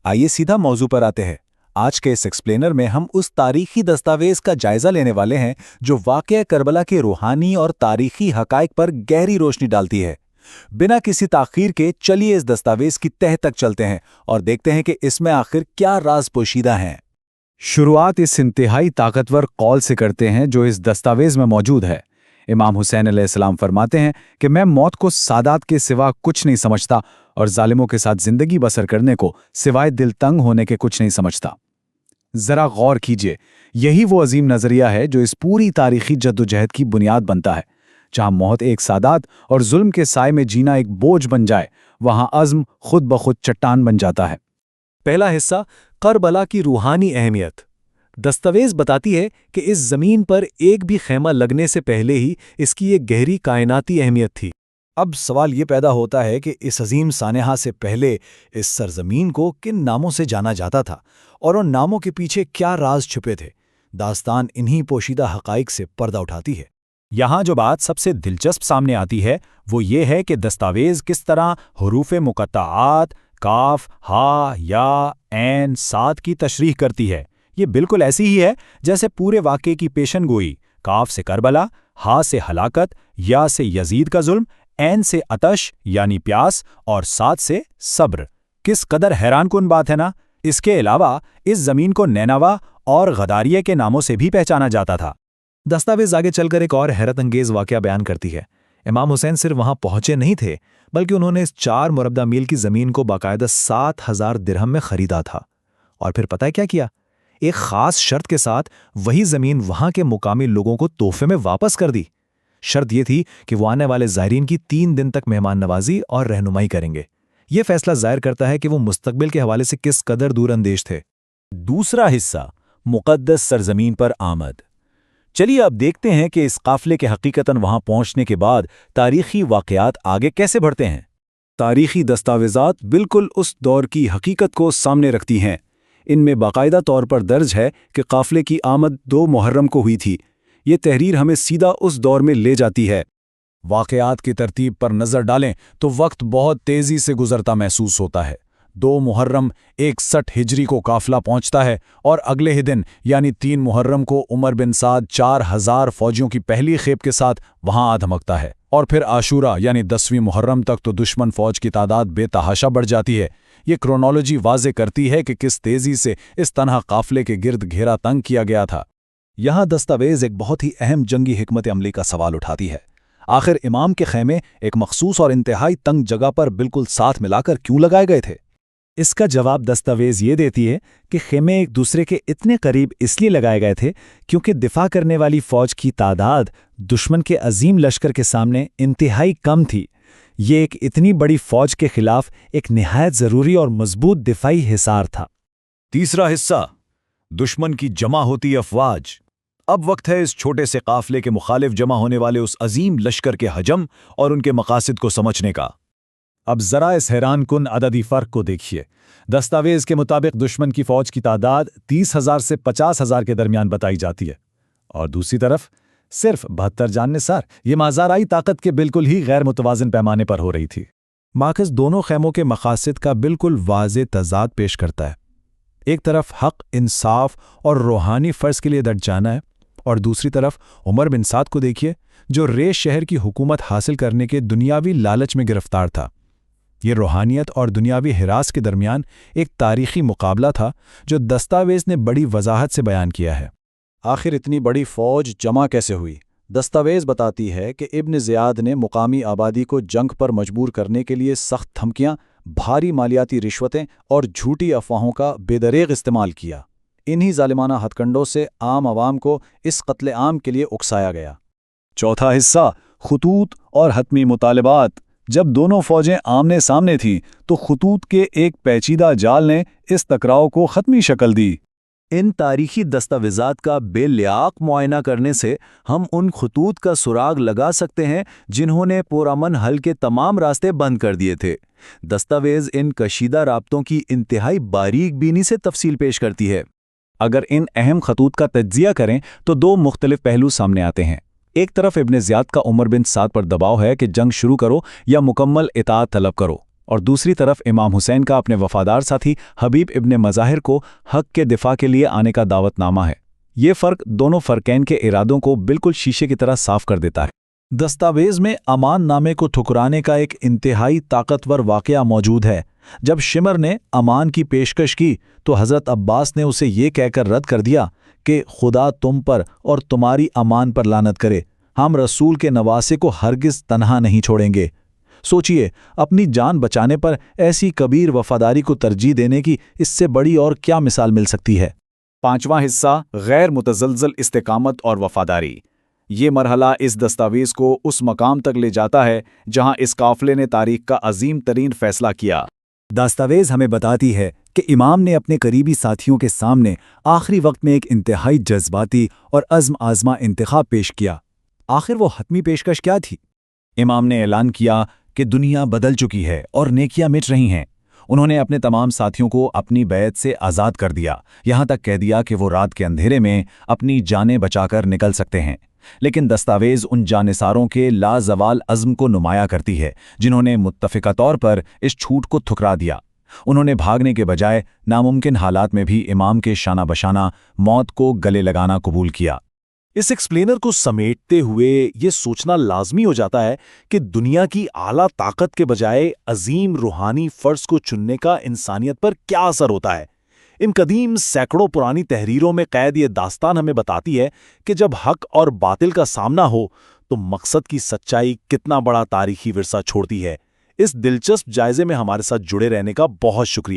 आइए सीधा मौजू पर आते हैं। आज के इस एक्सप्लेनर में हम उस तारीखी दस्तावेज का जायजा लेने वाले हैं जो वाक़या करबला के रूहानी और तारीखी हक़ाइक़ पर गहरी रोशनी डालती है। बिना किसी ताख़ीर के चलिए इस दस्तावेज की तह तक चलते हैं और देखते हैं कि इसमें आखिर क्या राज पोशीदा हैं। शुरुआत इस इंतहाई ताकतवर कौल से करते हैं जो इस दस्तावेज में मौजूद है। इमाम हुसैन अलैहिस्सलाम फरमाते हैं कि मैं मौत को सादात के सिवा कुछ नहीं समझता और जालिमों के साथ जिंदगी बसर करने को सिवाय दिल तंग होने के कुछ नहीं समझता। जरा गौर कीजिए, यही वो अजीम नजरिया है जो इस पूरी तारीखी जद्दोजहद की बुनियाद बनता है। जहां मौत एक सादात और जुल्म के साए में जीना एक बोझ बन जाए, वहां अज़्म खुद ब खुद चट्टान बन जाता है। पहला हिस्सा, करबला की रूहानी अहमियत। दस्तावेज बताती है कि इस जमीन पर एक भी खैमा लगने से पहले ही इसकी एक गहरी कायनाती अहमियत थी। अब सवाल ये पैदा होता है कि इस अजीम सानेहा से पहले इस सरजमीन को किन नामों से जाना जाता था और उन नामों के पीछे क्या राज छुपे थे। दास्तान इन्हीं पोशीदा हक़ाइक़ से पर्दा उठाती है। यहाँ जो बात सबसे दिलचस्प सामने आती है वो ये है कि दस्तावेज किस तरह हुरूफ़े मुक़त्तआत काफ, हा, या, ऐन, साद की तशरीह करती है। ये बिल्कुल ऐसी ही है जैसे पूरे वाक़े की पेशनगोई। काफ से करबला, हा से हलाकत, या से यजीद का जुल्म, ऐन से अतश यानी प्यास और साद से सब्र। किस कदर हैरानकुन बात है ना। इसके अलावा इस ज़मीन को नैनवा और गदारिया के नामों से भी पहचाना जाता था। दस्तावेज आगे चलकर एक और हैरत अंगेज वाक़या बयान करती है। इमाम हुसैन सिर्फ वहां पहुंचे नहीं थे, बल्कि उन्होंने इस 4 मुरब्बा मील की ज़मीन को बाकायदा 7,000 दिरहम में ख़रीदा था। और फिर पता है क्या किया? एक ख़ास शर्त के साथ वही ज़मीन वहां के मुकामी लोगों को तोहफे में वापस कर दी। शर्त यह थी कि वो आने वाले ज़ायरीन की 3 दिन तक मेहमान नवाजी और रहनुमाई करेंगे। यह फैसला ज़ाहिर करता है कि वो मुस्तकबिल के हवाले से किस कदर दूर अंदेश थे। दूसरा हिस्सा, मुक़द्दस सरजमीन पर आमद। चलिए अब देखते हैं कि इस काफ़िले के हकीकतन वहां पहुंचने के बाद तारीखी वाक़यात आगे कैसे बढ़ते हैं। तारीखी दस्तावेज़ात बिल्कुल उस दौर की हकीकत को सामने रखती हैं। इनमें बाकायदा तौर पर दर्ज है कि काफ़िले की आमद 2 मुहर्रम को हुई थी। ये तहरीर हमें सीधा उस दौर में ले जाती है। वाक़यात की तरतीब पर नज़र डालें तो वक्त बहुत तेज़ी से गुजरता महसूस होता है। 2 मुहर्रम 61 हिजरी को काफ़िला पहुंचता है और अगले ही दिन यानी 3 मुहर्रम को उमर बिन साद 4,000 फौजियों की पहली खेप के साथ वहां आ धमकता है। और फिर आशूरा यानी 10वीं मुहर्रम तक तो दुश्मन फौज की तादाद बेतहाशा बढ़ जाती है। ये क्रोनोलॉजी वाज़े करती है कि किस तेज़ी से इस तनहा काफ़िले के गिर्द घेरा तंग किया गया था। यहाँ दस्तावेज एक बहुत ही अहम जंगी हिकमत अमली का सवाल उठाती है। आखिर इमाम के खैमे एक मखसूस और इंतहाई तंग जगह पर बिल्कुल साथ मिलाकर क्यों लगाए गए थे? इसका जवाब दस्तावेज ये देती है कि खेमे एक दूसरे के इतने करीब इसलिए लगाए गए थे क्योंकि दिफा करने वाली फौज की तादाद दुश्मन के अजीम लश्कर के सामने इंतहाई कम थी। ये एक इतनी बड़ी फौज के खिलाफ एक निहायत ज़रूरी और मजबूत दिफाई हिसार था। तीसरा हिस्सा, दुश्मन की जमा होती अफवाज। अब वक्त है इस छोटे से काफ़िले के मुखालिफ जमा होने वाले उस अजीम लश्कर के हजम और उनके मकासद को समझने का। अब ज़रा इस हैरानकुन अददी फ़र्क को देखिए। दस्तावेज़ के मुताबिक दुश्मन की फ़ौज की तादाद 30,000 से 50,000 के दरमियान बताई जाती है और दूसरी तरफ सिर्फ 72 जाननिसार। ये माज़ाराई ताकत के बिल्कुल ही गैर मुतवाज़िन पैमाने पर हो रही थी। मार्कस दोनों खैमों के मकासद का बिल्कुल वाज़े तज़ाद पेश करता है। एक तरफ हक़, इंसाफ और रूहानी फ़र्ज़ के लिए डट जाना है और दूसरी तरफ उमर बिन साद को देखिए जो रेश शहर की हुकूमत हासिल करने के दुनियावी लालच में गिरफ्तार था। ये रूहानियत और दुनियावी हिरास के दरमियान एक तारीखी मुकाबला था जो दस्तावेज़ ने बड़ी वजाहत से बयान किया है। आखिर इतनी बड़ी फ़ौज जमा कैसे हुई? दस्तावेज़ बताती है कि इब्न ज़ियाद ने मुकामी आबादी को जंग पर मजबूर करने के लिए सख्त धमकियाँ, भारी मालियाती रिश्वतें और झूठी अफवाहों का बेदरेग इस्तेमाल किया। इन्हीं ज़ालिमाना हथकंडों से आम आवाम को इस कत्ले आम के लिए उकसाया गया। चौथा हिस्सा, खुतूत और हतमी मुतालबात। जब दोनों फ़ौजें आमने सामने थीं तो खुतूत के एक पेचीदा जाल ने इस टकराव को ख़त्मी शक्ल दी। इन तारीखी दस्तावेज़ात का बेलियाक मुआयना करने से हम उन खतूत का सुराग लगा सकते हैं जिन्होंने पुरअमन हल के तमाम रास्ते बंद कर दिए थे। दस्तावेज़ इन कशीदा राब्तों की इंतहाई बारीक बीनी से तफसील पेश करती है। अगर इन अहम खतूत का तज्जिया करें तो 2 मुख्तलिफ पहलू सामने आते हैं। एक तरफ इब्न ज़ियाद का उमर बिन साद पर दबाव है कि जंग शुरू करो या मुकम्मल इताअत तलब करो, और दूसरी तरफ इमाम हुसैन का अपने वफादार साथी हबीब इब्ने मज़ाहिर को हक के दिफा के लिए आने का दावतनामा है। ये फ़र्क दोनों फ़रकैन के इरादों को बिल्कुल शीशे की तरह साफ कर देता है। दस्तावेज़ में अमान नामे को ठुकराने का एक इंतहाई ताकतवर वाक़या मौजूद है। जब शिमर ने अमान की पेशकश की तो हज़रत अब्बास ने उसे ये कहकर रद्द कर दिया कि खुदा तुम पर और तुम्हारी अमान पर लानत करे, हम रसूल के नवासे को हरगिज़ तन्हा नहीं छोड़ेंगे। सोचिए, अपनी जान बचाने पर ऐसी कबीर वफादारी को तरजीह देने की इससे बड़ी और क्या मिसाल मिल सकती है। 5वां हिस्सा, गैर मुतज़लज़ल इस्तिकामत और वफादारी। ये मरहला इस दस्तावेज़ को उस मकाम तक ले जाता है जहां इस काफ़िले ने तारीख का अजीम तरीन फैसला किया। दस्तावेज़ हमें बताती है कि इमाम ने अपने करीबी साथियों के सामने आखिरी वक्त में एक इंतहाई जज्बाती और अज़्म आज़मा इंतखाब पेश किया। आखिर वो हतमी पेशकश क्या थी? इमाम ने ऐलान किया कि दुनिया बदल चुकी है और नेकियां मिट रही हैं। उन्होंने अपने तमाम साथियों को अपनी बैत से आज़ाद कर दिया, यहाँ तक कह दिया कि वो रात के अंधेरे में अपनी जानें बचाकर निकल सकते हैं। लेकिन दस्तावेज़ उन जानिसारों के लाजवाल अज़्म को नुमाया करती है जिन्होंने मुत्तफ़िका तौर पर इस छूट को ठुकरा दिया। उन्होंने भागने के बजाय नामुमकिन हालात में भी इमाम के शाना बशाना मौत को गले लगाना कबूल किया। इस एक्सप्लेनर को समेटते हुए ये सोचना लाजमी हो जाता है कि दुनिया की आला ताकत के बजाय अजीम रूहानी फ़र्ज को चुनने का इंसानियत पर क्या असर होता है। इन कदीम सैकड़ों पुरानी तहरीरों में कैद ये दास्तान हमें बताती है कि जब हक और बातिल का सामना हो तो मकसद की सच्चाई कितना बड़ा तारीखी विरसा छोड़ती है। इस दिलचस्प जायजे में हमारे साथ जुड़े रहने का बहुत शुक्रिया।